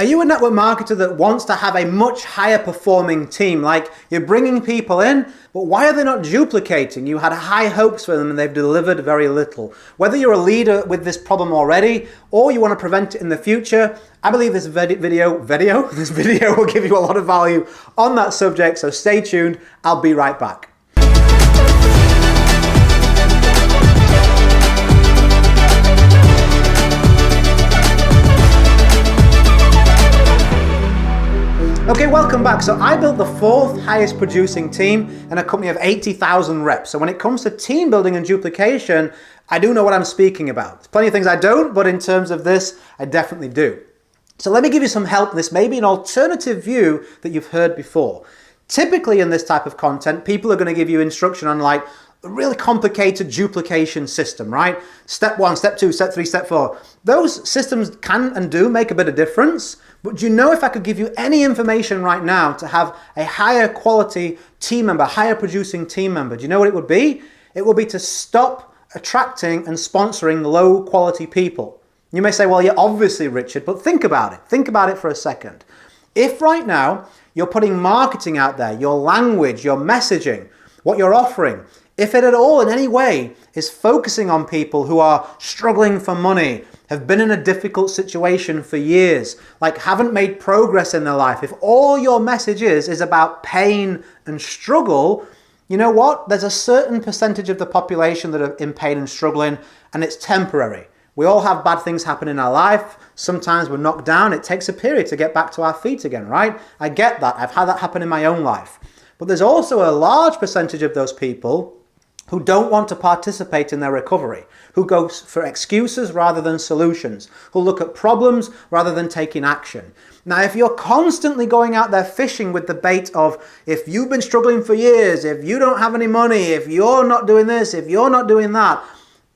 Are you a network marketer that wants to have a much higher performing team? Like you're bringing people in, but why are they not duplicating? You had high hopes for them and they've delivered very little. Whether you're a leader with this problem already or you want to prevent it in the future, I believe this video will give you a lot of value on that subject. So stay tuned. I'll be right back. Okay, welcome back. So I built the 4th highest producing team in a company of 80,000 reps. So when it comes to team building and duplication, I do know what I'm speaking about. There's plenty of things I don't, but in terms of this, I definitely do. So let me give you some help. This may be an alternative view that you've heard before. Typically in this type of content, people are going to give you instruction on like a really complicated duplication system, right? Step 1, step 2, step 3, step 4. Those systems can and do make a bit of difference. But do you know, if I could give you any information right now to have a higher quality team member, higher producing team member, do you know what it would be? It would be to stop attracting and sponsoring low quality people. You may say, well, yeah, obviously, Richard, but think about it. Think about it for a second. If right now you're putting marketing out there, your language, your messaging, what you're offering, if it at all in any way is focusing on people who are struggling for money, have been in a difficult situation for years, like haven't made progress in their life, if all your message is about pain and struggle, you know what? There's a certain percentage of the population that are in pain and struggling, and it's temporary. We all have bad things happen in our life. Sometimes we're knocked down. It takes a period to get back to our feet again, right? I get that. I've had that happen in my own life. But there's also a large percentage of those people who don't want to participate in their recovery, who go for excuses rather than solutions, who look at problems rather than taking action. Now, if you're constantly going out there fishing with the bait of, if you've been struggling for years, if you don't have any money, if you're not doing this, if you're not doing that,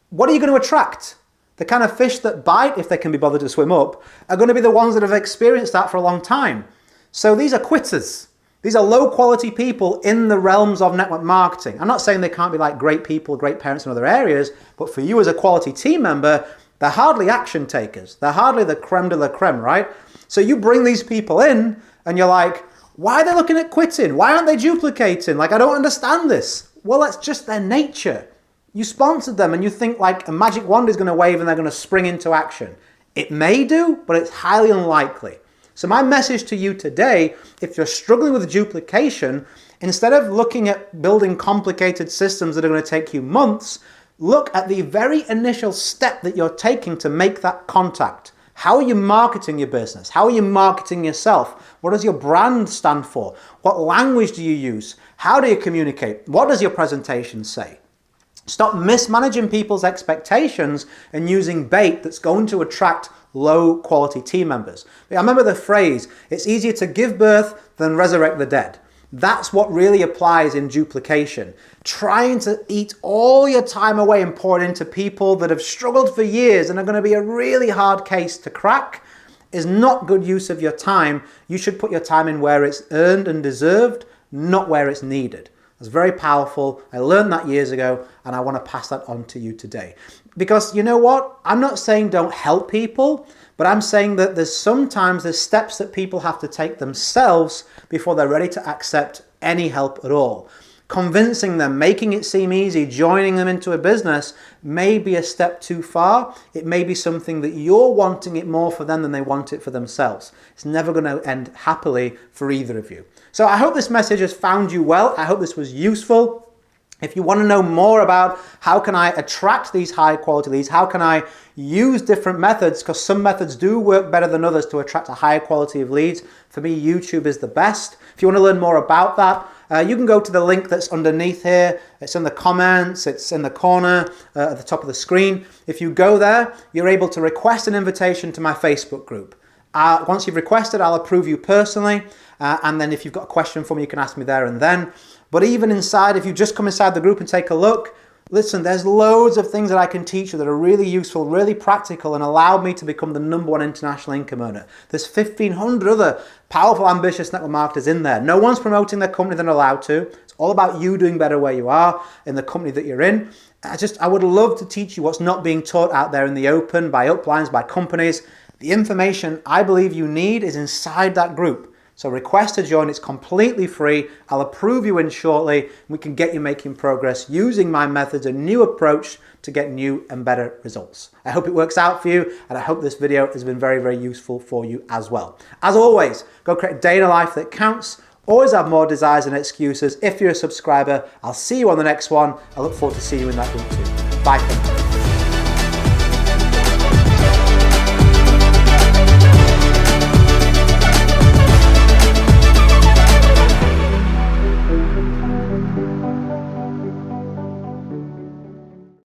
what are you going to attract? The kind of fish that bite, if they can be bothered to swim up, are going to be the ones that have experienced that for a long time. So these are quitters. These are low quality people in the realms of network marketing. I'm not saying they can't be like great people, great parents in other areas, but for you as a quality team member, they're hardly action takers. They're hardly the creme de la creme, right? So you bring these people in and you're like, why are they looking at quitting? Why aren't they duplicating? Like, I don't understand this. Well, that's just their nature. You sponsored them and you think like a magic wand is going to wave and they're going to spring into action. It may do, but it's highly unlikely. So my message to you today, if you're struggling with duplication, instead of looking at building complicated systems that are going to take you months, look at the very initial step that you're taking to make that contact. How are you marketing your business? How are you marketing yourself? What does your brand stand for? What language do you use? How do you communicate? What does your presentation say? Stop mismanaging people's expectations and using bait that's going to attract low quality team members. I remember the phrase, it's easier to give birth than resurrect the dead. That's what really applies in duplication. Trying to eat all your time away and pour it into people that have struggled for years and are going to be a really hard case to crack is not good use of your time. You should put your time in where it's earned and deserved, not where it's needed. It's very powerful. I learned that years ago and I want to pass that on to you today. Because you know what? I'm not saying don't help people, but I'm saying that there's steps that people have to take themselves before they're ready to accept any help at all. Convincing them, making it seem easy, joining them into a business may be a step too far. It may be something that you're wanting it more for them than they want it for themselves. It's never going to end happily for either of you. So I hope this message has found you well. I hope this was useful. If you want to know more about how can I attract these high quality leads, how can I use different methods, because some methods do work better than others to attract a higher quality of leads. For me, YouTube is the best. If you want to learn more about that, you can go to the link that's underneath here. It's in the comments, it's in the corner at the top of the screen. If you go there, you're able to request an invitation to my Facebook group. Once you've requested, I'll approve you personally. And then if you've got a question for me, you can ask me there and then. But even inside, if you just come inside the group and take a look, listen, there's loads of things that I can teach you that are really useful, really practical, and allow me to become the #1 international income earner. There's 1,500 other powerful, ambitious network marketers in there. No one's promoting their company than allowed to. It's all about you doing better where you are in the company that you're in. I would love to teach you what's not being taught out there in the open by uplines, by companies. The information I believe you need is inside that group. So request to join, it's completely free. I'll approve you in shortly. We can get you making progress using my methods, a new approach to get new and better results. I hope it works out for you, and I hope this video has been very, very useful for you as well. As always, go create a day in a life that counts. Always have more desires than excuses. If you're a subscriber, I'll see you on the next one. I look forward to seeing you in that group too. Bye for now.